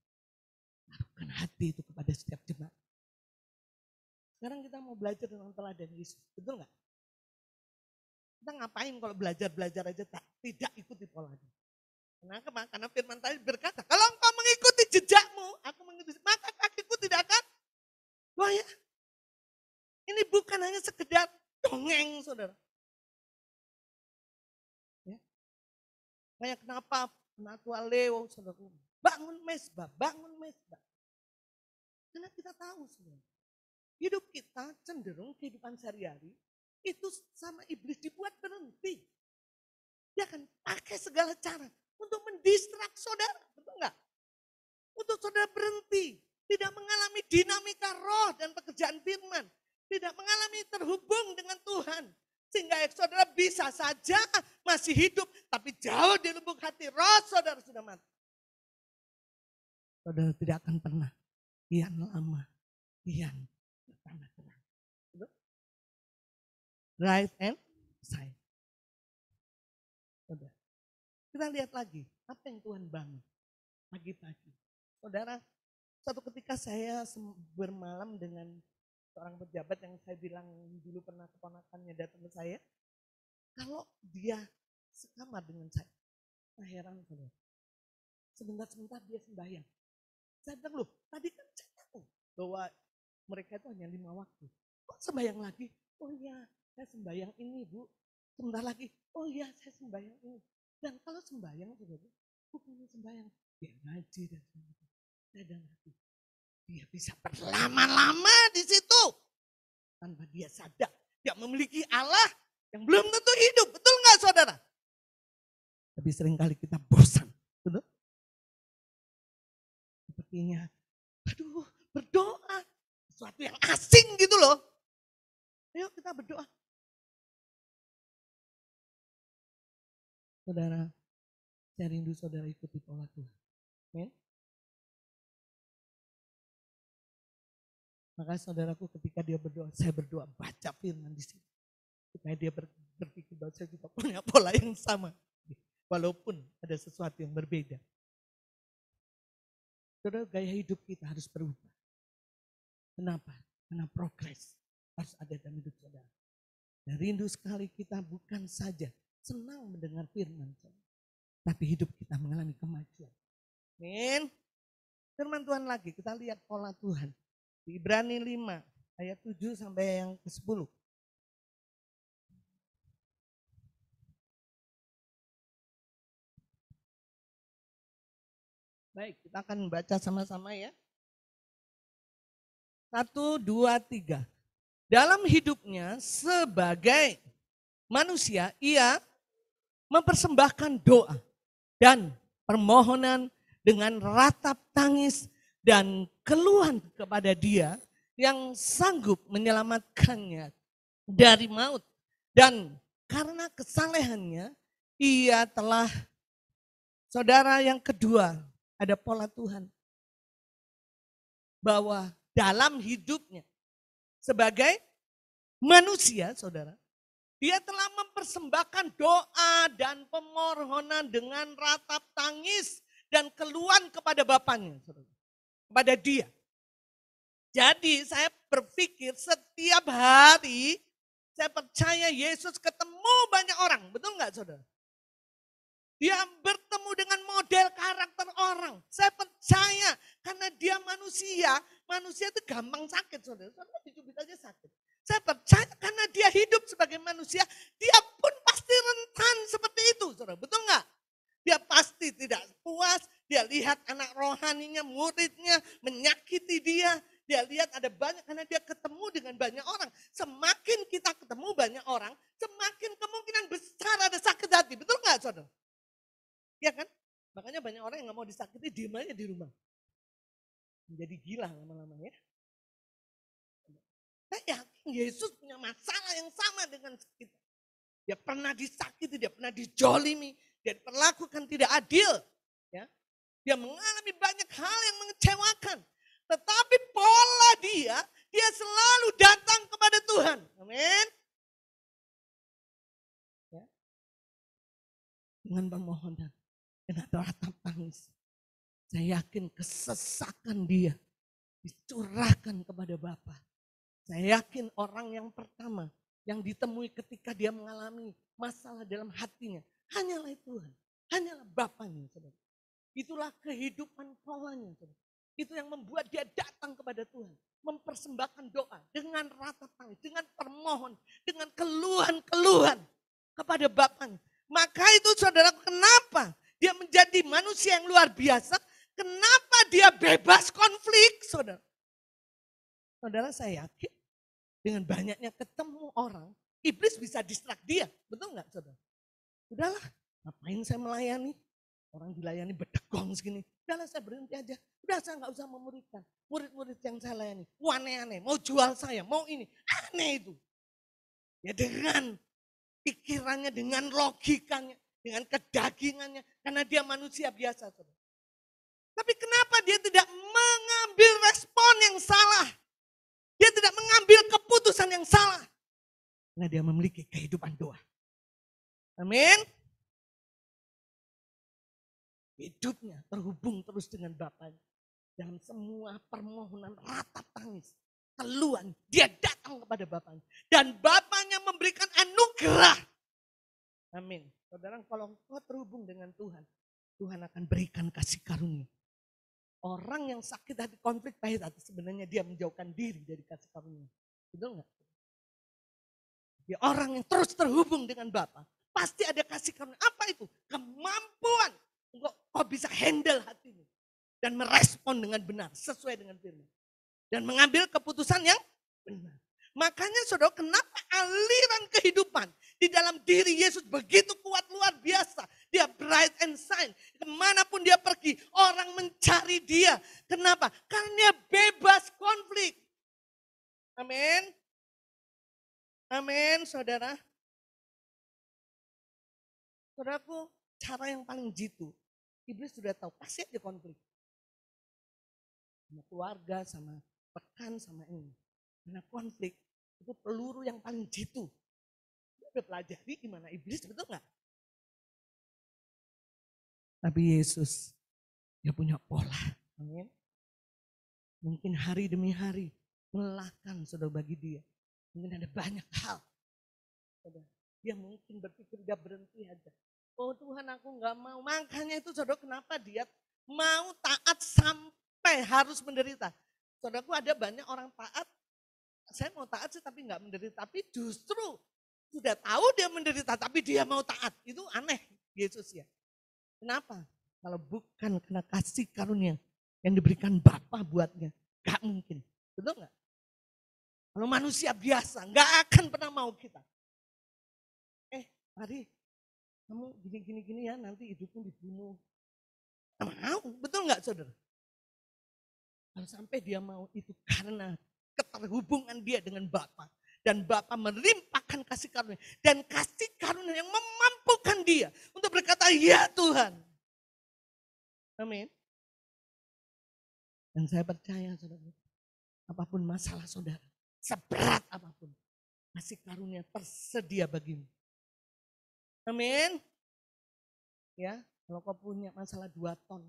Speaker 1: Taruhkan hati itu kepada setiap jemaat. Sekarang kita mau belajar tentang teladan Yesus. Betul nggak? Kita ngapain kalau belajar aja tidak ikuti polanya. Kenapa? Karena firman tadi berkata, kalau engkau mengikuti jejakmu, aku mengikuti, maka kakiku tidak akan goyah. Ini bukan hanya sekedar dongeng, saudara. Ya. Kayak kenapa Penatua Leo, saudara, bangun mesbah. Karena kita tahu saudara, hidup kita cenderung kehidupan sehari-hari, itu sama iblis dibuat berhenti. Dia akan pakai segala cara untuk mendistrak saudara, betul enggak? Untuk saudara berhenti, tidak mengalami dinamika roh dan pekerjaan firman, tidak mengalami terhubung dengan Tuhan. Sehingga saudara bisa saja masih hidup, tapi jauh di lubuk hati roh saudara sudah mati. Saudara tidak akan pernah kian lama, kian bertambah terang. Right and side. Saudara, kita lihat lagi apa yang Tuhan bangun pagi-pagi. Saudara, suatu ketika saya bermalam dengan seorang pejabat yang saya bilang dulu pernah keponakannya datang ke saya. Kalau dia sekamar dengan saya heran saudara. Sebentar-sebentar dia sembahyang. Saya bilang, loh tadi kan saya tahu bahwa mereka itu hanya 5 waktu. Kok sembahyang lagi? Oh iya, saya sembahyang ini Bu. Sebentar lagi, oh iya saya sembahyang ini. Dan kalau sembahyang saudara, bukannya sembahyang, dia ngaji dan sebagainya. Saya dan hati. Dia bisa berlama-lama di situ. Tanpa dia sadar. Dia memiliki Allah yang belum tentu hidup. Betul nggak saudara? Tapi seringkali kita bosan. Betul? Sepertinya, aduh berdoa. Sesuatu yang asing gitu loh. Ayo kita berdoa. Saudara, saya rindu saudara ikuti pola Tuhan. Amin. Maka saudaraku ketika dia berdoa, saya berdoa baca firman di sini. Supaya dia berpikir bahwa saya juga punya pola yang sama. Walaupun ada sesuatu yang berbeda. Saudara, gaya hidup kita harus berubah. Kenapa? Karena progres harus ada dalam hidup saudara. Dan rindu sekali kita bukan saja senang mendengar firman saudara. Tapi hidup kita mengalami kemajuan. Amin. Firman Tuhan lagi, kita lihat pola Tuhan. Di Ibrani 5 ayat 7 sampai yang ke-10. Baik, kita akan baca sama-sama ya. 1, 2, 3. Dalam hidupnya sebagai manusia, ia mempersembahkan doa dan permohonan dengan ratap tangis dan keluhan kepada Dia yang sanggup menyelamatkannya dari maut. Dan karena kesalehannya, ia telah, saudara yang kedua, ada pola Tuhan. Bahwa dalam hidupnya sebagai manusia, saudara, dia telah mempersembahkan doa dan permohonan dengan ratap tangis dan keluhan kepada Bapaknya, saudara. Kepada Dia. Jadi saya berpikir setiap hari saya percaya Yesus ketemu banyak orang. Betul nggak saudara? Dia bertemu dengan model karakter orang. Saya percaya karena dia manusia itu gampang sakit, saudara. Saudara dicubit aja sakit. Saya percaya karena dia hidup sebagai manusia, dia pun pasti rentan seperti itu, saudara. Betul nggak? Dia pasti tidak puas, dia lihat anak rohaninya, muridnya menyakiti dia. Dia lihat ada banyak, karena dia ketemu dengan banyak orang. Semakin kita ketemu banyak orang, semakin kemungkinan besar ada sakit hati. Betul nggak, saudara? Iya kan? Makanya banyak orang yang nggak mau disakiti, diem aja di rumah. Menjadi gila lama-lama ya. Saya yakin Yesus punya masalah yang sama dengan kita. Dia pernah disakiti, dia pernah dijolimi, dia diperlakukan tidak adil. Ya. Dia mengalami banyak hal yang mengecewakan. Tetapi pola dia selalu datang kepada Tuhan. Amin. Ya. Dengan permohonan. Dan ada ratap tangis. Saya yakin kesesakan dia dicurahkan kepada Bapa. Saya yakin orang yang pertama yang ditemui ketika dia mengalami masalah dalam hatinya hanyalah Tuhan, hanyalah Bapanya. Saudara. Itulah kehidupan polanya. Saudara. Itu yang membuat dia datang kepada Tuhan, mempersembahkan doa dengan ratap tangis, dengan permohon, dengan keluhan-keluhan kepada Bapanya. Maka itu saudara, kenapa dia menjadi manusia yang luar biasa? Kenapa dia bebas konflik, saudara? Saudara, saya yakin dengan banyaknya ketemu orang, iblis bisa distract dia. Betul nggak, saudara? Udahlah, ngapain saya melayani? Orang dilayani bedegong segini. Udahlah, saya berhenti aja. Udah, saya nggak usah memuridkan. Murid-murid yang saya layani, aneh-aneh, mau jual saya, mau ini. Aneh itu. Ya dengan pikirannya, dengan logikanya, dengan kedagingannya. Karena dia manusia biasa, saudara. Tapi kenapa dia tidak mengambil respon yang salah? Dia tidak mengambil keputusan yang salah. Karena dia memiliki kehidupan doa. Amin. Hidupnya terhubung terus dengan Bapanya. Dalam semua permohonan ratap tangis. Keluhan, dia datang kepada Bapanya. Dan Bapanya memberikan anugerah. Amin. Saudara, kalau kau terhubung dengan Tuhan, Tuhan akan berikan kasih karunia. Orang yang sakit hati, konflik pahit hati, sebenarnya dia menjauhkan diri dari kasih karunia. Betul nggak? Ya, orang yang terus terhubung dengan Bapa, pasti ada kasih karunia. Apa itu? Kemampuan untuk kau bisa handle hatimu. Dan merespon dengan benar, sesuai dengan firman. Dan mengambil keputusan yang benar. Makanya saudara, kenapa aliran kehidupan di dalam diri Yesus begitu kuat, luar biasa. Dia bright and shine. Kemanapun dia pergi, orang mencari dia. Kenapa? Karena dia bebas konflik. Amin. Amin, saudara. Saudaraku, cara yang paling jitu. Iblis sudah tahu, pasti ada konflik. Sama keluarga, sama rekan, sama ini. Karena konflik itu peluru yang paling jitu. Dia udah pelajari gimana iblis, betul nggak? Tapi Yesus, dia punya pola. Amin. Mungkin hari demi hari melelahkan saudara bagi dia. Mungkin ada banyak hal. Saudara, dia mungkin berpikir dia berhenti aja. Oh Tuhan, aku nggak mau. Makanya itu saudara, kenapa dia mau taat sampai harus menderita. Saudaraku, ada banyak orang taat. Saya mau taat sih tapi nggak menderita. Tapi justru sudah tahu dia menderita tapi dia mau taat. Itu aneh Yesus ya. Kenapa? Kalau bukan karena kasih karunia yang diberikan Bapa buatnya. Gak mungkin. Betul nggak? Kalau manusia biasa nggak akan pernah mau kita. Mari kamu gini ya, nanti hidupmu dibunuh. Mau, betul nggak saudara? Kalau sampai dia mau, itu karena keterhubungan dia dengan Bapa. Dan Bapa melimpahkan kasih karunia. Dan kasih karunia yang memampukan dia untuk berkata, ya Tuhan. Amin. Dan saya percaya saudara, apapun masalah saudara, seberat apapun, kasih karunia tersedia bagimu. Amin. Ya, kalau kau punya masalah 2 ton,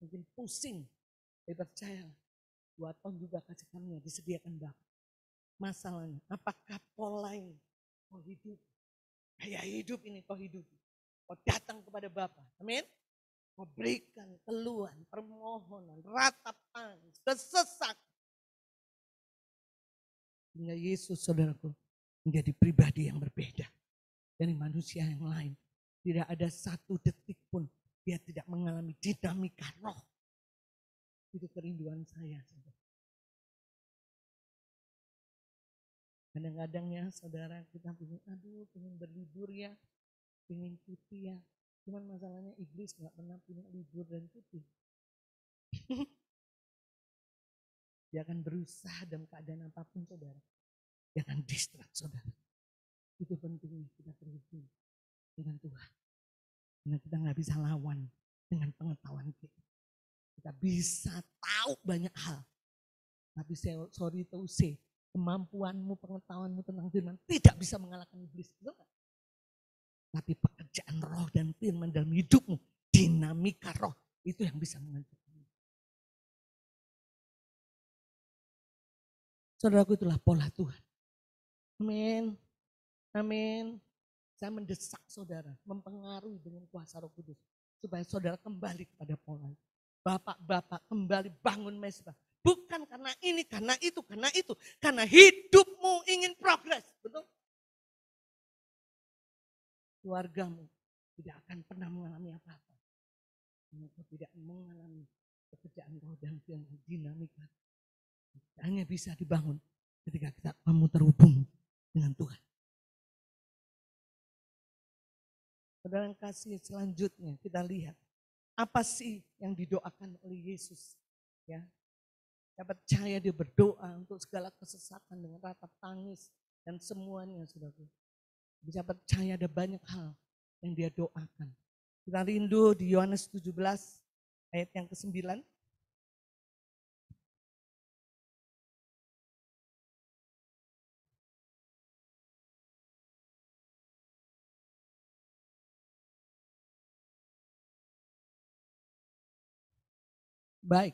Speaker 1: mungkin pusing, saya percaya 2 ton juga kasih karunia disediakan Bapa. Masalahnya, apakah pola ini kau hidup? Gaya hidup ini kau hidup. Kau datang kepada Bapa. Amin. Kau berikan keluhan, permohonan, ratap tangis, kesesak. Sehingga Yesus saudaraku menjadi pribadi yang berbeda dari manusia yang lain. Tidak ada satu detik pun dia tidak mengalami dinamika roh. Itu kerinduan saya. Kadang-kadang ya saudara kita pengen berlibur ya, pengen cuti ya. Cuman masalahnya iblis gak pernah punya libur dan cuti. Dia akan berusaha dalam keadaan apapun saudara. Jangan distrak saudara. Itu pentingnya kita terhubung dengan Tuhan. Karena kita gak bisa lawan dengan pengetahuan kita. Kita bisa tahu banyak hal. Tapi sorry to say, kemampuanmu, pengetahuanmu tentang firman tidak bisa mengalahkan iblis. Betul gak? Tapi pekerjaan roh dan firman dalam hidupmu, dinamika roh, itu yang bisa menghancurkanmu. Saudaraku, itulah pola Tuhan. Amin. Amin. Saya mendesak saudara, mempengaruhi dengan kuasa Roh Kudus. Supaya saudara kembali kepada pola. Bapak-bapak kembali bangun mesbah. Bukan karena ini, karena itu, karena itu. Karena hidupmu ingin progres. Betul? Keluargamu tidak akan pernah mengalami apa-apa. Engkau tidak mengalami pekerjaan roh dan dinamika. Hanya bisa dibangun ketika kamu terhubung dengan Tuhan. Saudara yang kasih, selanjutnya kita lihat. Apa sih yang didoakan oleh Yesus? Ya, saya percaya dia berdoa untuk segala kesesakan dengan ratap tangis dan semuanya, saudara. Bisa percaya ada banyak hal yang dia doakan. Kita rindu di Yohanes 17 ayat yang ke-9. Baik.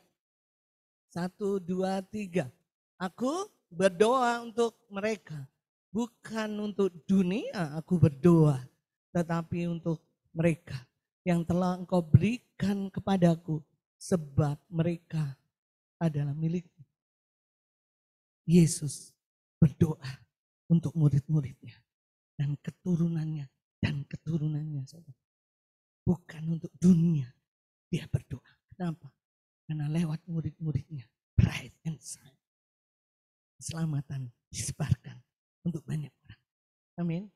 Speaker 1: 1, 2, 3. Aku berdoa untuk mereka. Bukan untuk dunia aku berdoa. Tetapi untuk mereka yang telah engkau berikan kepadaku. Sebab mereka adalah milikmu. Yesus berdoa untuk murid-muridnya. Dan keturunannya. Bukan untuk dunia dia berdoa. Kenapa? Karena lewat murid-muridnya, pride and sign, keselamatan disebarkan untuk banyak orang. Amin.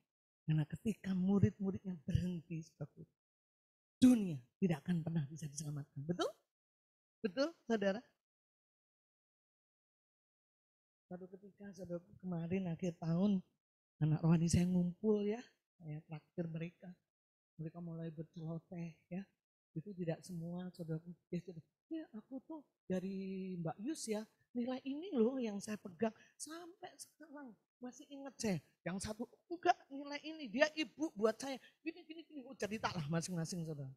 Speaker 1: Karena ketika murid-muridnya berhenti seperti itu, dunia tidak akan pernah bisa diselamatkan. Betul? Betul, saudara? Suatu ketika, saudara, kemarin akhir tahun, anak rohani saya ngumpul ya, saya traktir mereka. Mereka mulai berceloteh ya. Itu tidak semua saudara, ya aku tuh dari Mbak Yus ya, nilai ini loh yang saya pegang sampai sekarang masih ingat saya. Yang satu enggak, nilai ini dia ibu buat saya gini cerita lah masing-masing saudara.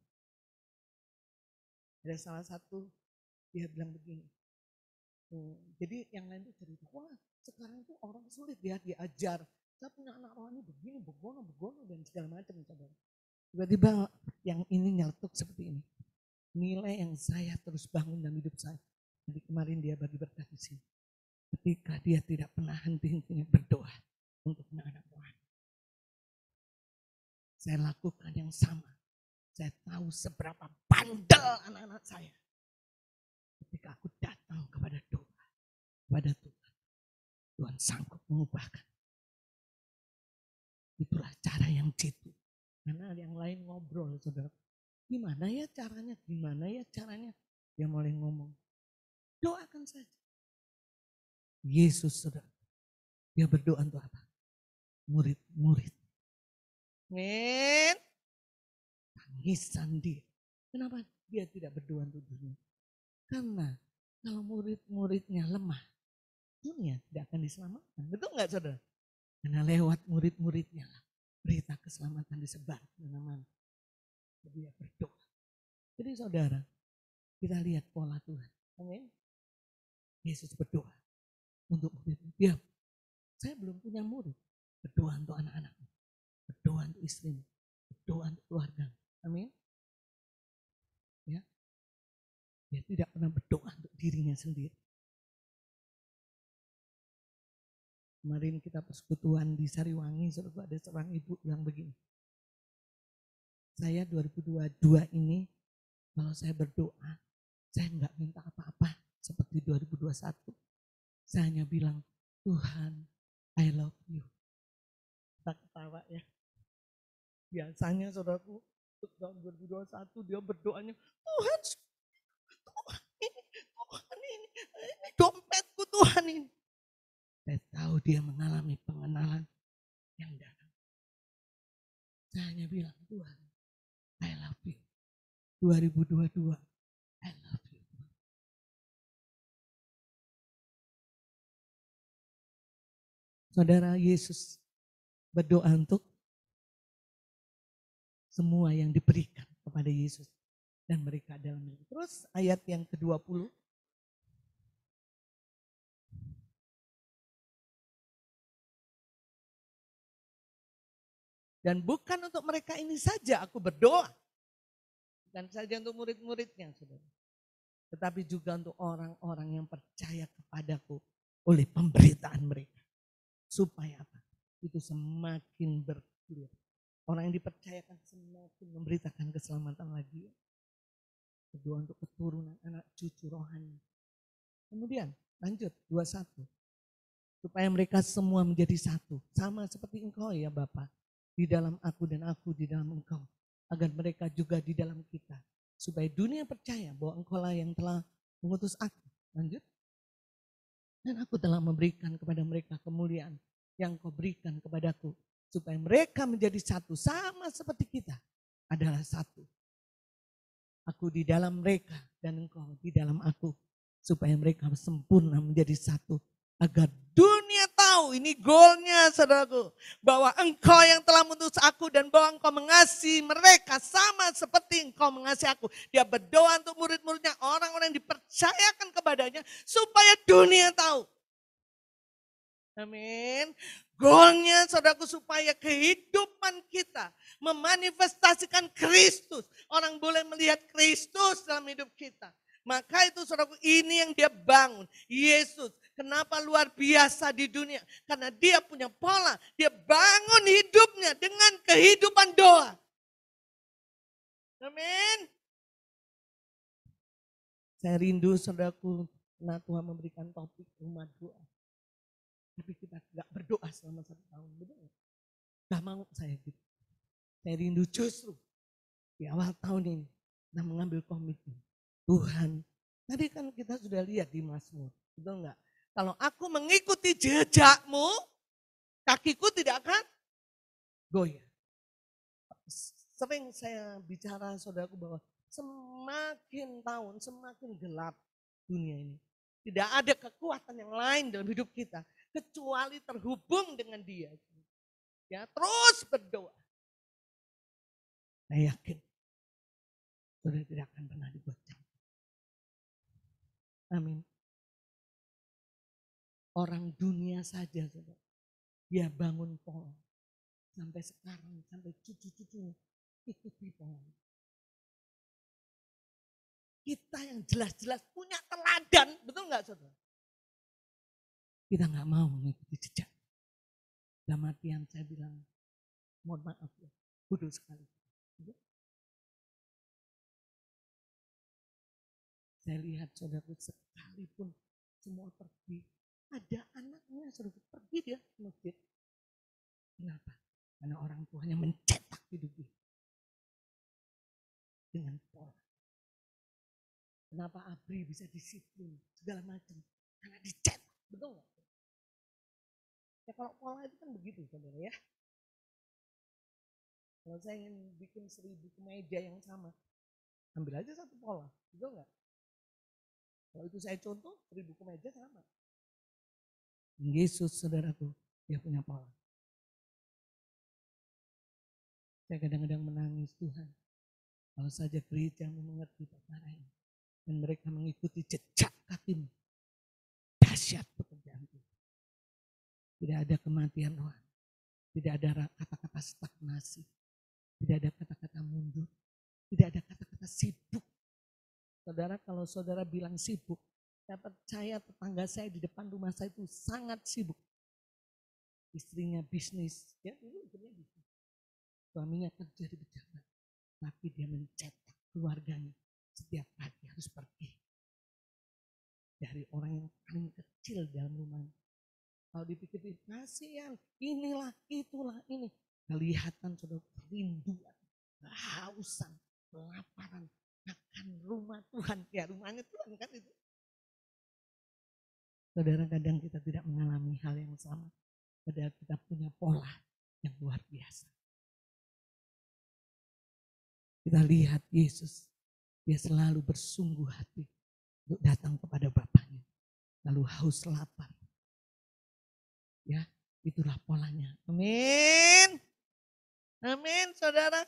Speaker 1: Ada salah satu dia bilang begini, jadi yang lain tuh cerita, wah sekarang tuh orang sulit ya diajar, saya punya anak rohani begini begono dan segala macam saudara. Tiba-tiba yang ini nyeletuk seperti ini. Nilai yang saya terus bangun dalam hidup saya. Jadi kemarin dia bagi berkat di sini. Ketika dia tidak pernah henti-hentinya berdoa untuk anak-anak Tuhan. Saya lakukan yang sama. Saya tahu seberapa bandel anak-anak saya. Ketika aku datang kepada doa, kepada Tuhan. Tuhan sanggup mengubahkan. Itulah cara yang jitu. Karena yang lain ngobrol, saudara. Gimana ya caranya? Dia mulai ngomong. Doakan saja. Yesus, saudara. Dia berdoa untuk apa? Murid-murid. Men. Tangisan dia. Kenapa dia tidak berdoa untuk dunia? Karena kalau murid-muridnya lemah, dunia tidak akan diselamatkan. Betul nggak saudara? Karena lewat murid-muridnya lah. Berita keselamatan disebar kemana-mana. Dia berdoa. Jadi saudara, kita lihat pola Tuhan. Amin. Yesus berdoa untuk murid-murid. Dia, saya belum punya murid. Berdoa untuk anak-anakmu. Berdoa untuk istrimu. berdoa untuk keluarga. Amin. Ya. Dia tidak pernah berdoa untuk dirinya sendiri. Kemarin kita persekutuan di Sariwangi, saudara, ada seorang ibu yang begini. Saya 2022 ini, kalau saya berdoa, saya enggak minta apa-apa seperti 2021. Saya hanya bilang, Tuhan, I love you. Kita ketawa ya. Biasanya saudaraku, tahun 2021 dia berdoanya, Tuhan ini, dompetku Tuhan ini. Saya tahu dia mengalami pengenalan yang dalam. Saya hanya bilang, Tuhan, I love you. 2022, I love you. Saudara, Yesus berdoa untuk semua yang diberikan kepada Yesus dan mereka dalam hidup. Terus ayat yang ke-20. Dan bukan untuk mereka ini saja aku berdoa. Bukan saja untuk murid-muridnya, saudara. Tetapi juga untuk orang-orang yang percaya kepadaku oleh pemberitaan mereka. Supaya apa? Itu semakin bergulir. Orang yang dipercayakan semakin memberitakan keselamatan lagi. Berdoa untuk keturunan anak cucu rohani. Kemudian lanjut 21. Supaya mereka semua menjadi satu. Sama seperti engkau ya Bapa. Di dalam aku dan aku di dalam engkau. Agar mereka juga di dalam kita. Supaya dunia percaya bahwa engkau lah yang telah mengutus aku. Lanjut. Dan aku telah memberikan kepada mereka kemuliaan yang kau berikan kepadaku. Supaya mereka menjadi satu. Sama seperti kita adalah satu. Aku di dalam mereka dan engkau di dalam aku. Supaya mereka sempurna menjadi satu. Agar dunia tahu, ini goalnya saudaraku. Bahwa engkau yang telah mengutus aku dan bahwa engkau mengasihi mereka sama seperti engkau mengasihi aku. Dia berdoa untuk murid-muridnya, orang-orang yang dipercayakan kepadanya supaya dunia tahu. Amin. Goalnya saudaraku supaya kehidupan kita memanifestasikan Kristus. Orang boleh melihat Kristus dalam hidup kita. Maka itu saudaraku ini yang dia bangun. Yesus kenapa luar biasa di dunia? Karena dia punya pola. Dia bangun hidupnya dengan kehidupan doa. Amin. Saya rindu saudaraku, karena Tuhan memberikan topik rumah doa. Tapi kita gak berdoa selama 1 tahun. Betul gak? Gak mau saya gitu. Saya rindu justru di awal tahun ini kita mengambil komitmen. Tuhan, tadi kan kita sudah lihat di Mazmur, betul enggak? Kalau aku mengikuti jejakmu, kakiku tidak akan goyah. Sering saya bicara saudaraku bahwa semakin tahun semakin gelap dunia ini. Tidak ada kekuatan yang lain dalam hidup kita kecuali terhubung dengan Dia. Ya, terus berdoa. Saya yakin saudara tidak akan pernah dibuat capek. Amin. Orang dunia saja, saudara. Dia bangun pola. Sampai sekarang, sampai cucu-cucunya ikuti pola. Kita yang jelas-jelas punya teladan, betul nggak saudara? Kita nggak mau mengikuti jejak. Dalam artian saya bilang, mohon maaf ya, bodoh sekali. Saya lihat saudara sekalipun semua pergi, ada anaknya suruh pergi dia ke masjid. Kenapa? Karena orang tuanya mencetak hidup dia dengan pola. Kenapa Abri bisa disiplin segala macam? Karena dicetak, betul nggak? Ya kalau pola itu kan begitu saudara ya. Kalau saya ingin bikin 1000 kemeja yang sama, ambil aja satu pola, betul nggak? Kalau itu saya contoh, 1000 kemeja sama. Yesus saudaraku, dia punya pola. Saya kadang-kadang menangis, Tuhan. Kalau saja gereja mengerti perkara ini. Dan mereka mengikuti jejak kakimu. Dahsyat pekerjaan Tuhan. Tidak ada kematian rohani. Tidak ada kata-kata stagnasi. Tidak ada kata-kata mundur. Tidak ada kata-kata sibuk. Saudara, kalau saudara bilang sibuk, saya percaya tetangga saya di depan rumah saya itu sangat sibuk. Istrinya bisnis, ya dulu istrinya bisnis. Suaminya kerja di pejabat, tapi dia mencetak keluarganya. Setiap pagi harus pergi. Dari orang yang paling kecil dalam rumahnya. Kalau dipikir-pikir, kasihan, inilah, itulah, ini. Kelihatan saudara kerinduan, kehausan, kelaparan akan rumah Tuhan. Ya rumahnya Tuhan kan itu. Saudara, kadang kita tidak mengalami hal yang sama. Padahal kita punya pola yang luar biasa. Kita lihat Yesus, dia selalu bersungguh hati untuk datang kepada Bapaknya. Lalu haus lapar. Ya, itulah polanya. Amin. Amin, saudara.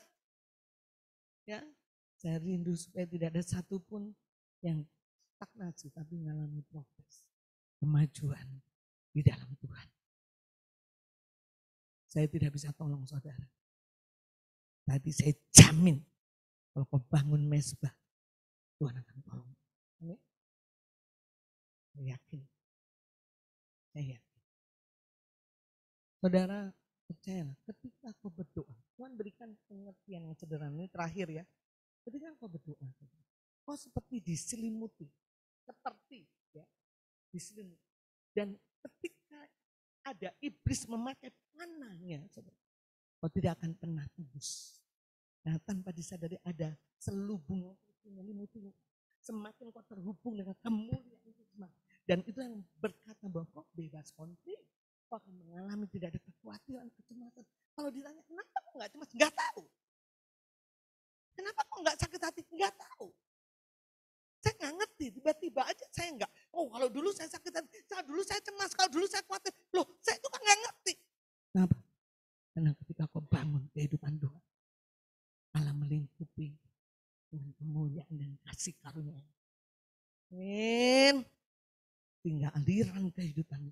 Speaker 1: Ya, saya rindu supaya tidak ada satupun yang stagnasi tapi mengalami progres, kemajuan di dalam Tuhan. Saya tidak bisa tolong saudara. Tadi saya jamin kalau kau bangun mezbah, Tuhan akan tolong. Amin. Saya yakin. Saya yakin. Saudara, percayalah, ketika kau berdoa, Tuhan berikan pengertian yang sederhana. Ini terakhir ya. Ketika kau berdoa, kau seperti diselimuti, seperti ya, diselimuti. Dan ketika ada iblis memakai panahnya, saudara, kau tidak akan pernah tembus. Nah, tanpa disadari ada selubung yang menyelimuti. Semakin kau terhubung dengan kemuliaan Tuhan. Dan itu yang berkata bahwa kau bebas konflik. Kau akan mengalami tidak ada kekhawatiran, kecemasan. Kalau ditanya, kenapa kau gak cemas? Gak tahu. Kenapa kau gak sakit hati? Gak tahu. Saya gak ngerti, tiba-tiba aja saya gak. Oh kalau dulu saya sakit hati, dulu saya cemas, kalau dulu saya khawatir. Loh saya itu kan gak ngerti. Kenapa? Karena ketika kau bangun kehidupan Tuhan, Allah melingkupi dengan kemuliaan dan kasih karunia. Amin. Tinggal aliran kehidupan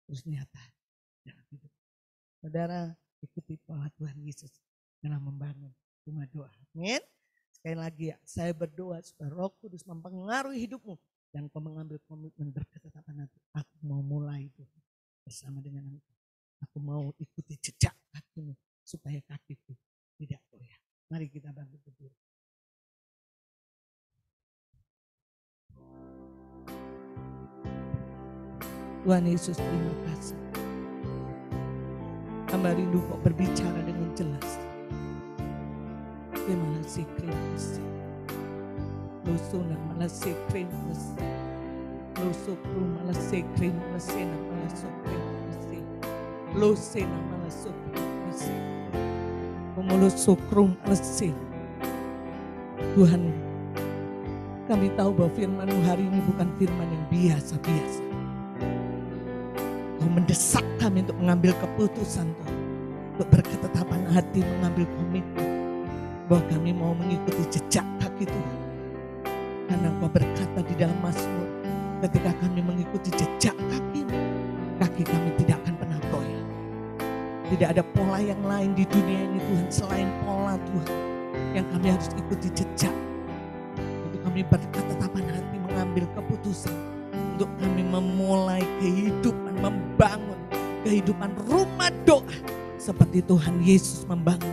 Speaker 1: terus nyata dalam hidup. Saudara, ikuti pola Tuhan Yesus dalam membangun rumah doa. Amin. Sekali lagi ya, saya berdoa supaya Roh Kudus mempengaruhi hidupmu dan kau mengambil komitmen berketetapan nanti. Aku mau mulai itu bersama dengan engkau. Aku mau ikuti jejak kakimu supaya kakiku tidak goyah. Mari kita bantu berdiri. Tuhan Yesus, terima kasih. Hamba rindu kok berbicara dengan jelas. Terima kasih, terima kasih. Lusuna malasih, terima kasih. Lusukru malasih, terima kasih. Malasuk, terima kasih. Lusina malasuk, terima kasih. Memulusukru malasih. Tuhan, kami tahu bahwa firman-Mu hari ini bukan firman yang biasa-biasa. Kau mendesak kami untuk mengambil keputusan Tuhan. Untuk berketetapan hati mengambil komitmen. Bahwa kami mau mengikuti jejak kaki Tuhan. Karena Kau berkata di dalam Mazmur. Ketika kami mengikuti jejak kaki-Mu. Kaki kami tidak akan pernah goyah. Tidak ada pola yang lain di dunia ini Tuhan. Selain pola Tuhan. Yang kami harus ikuti jejak. Untuk kami berketetapan hati mengambil keputusan. Untuk kami memulai kehidupan, membangun kehidupan rumah doa. Seperti Tuhan Yesus membangun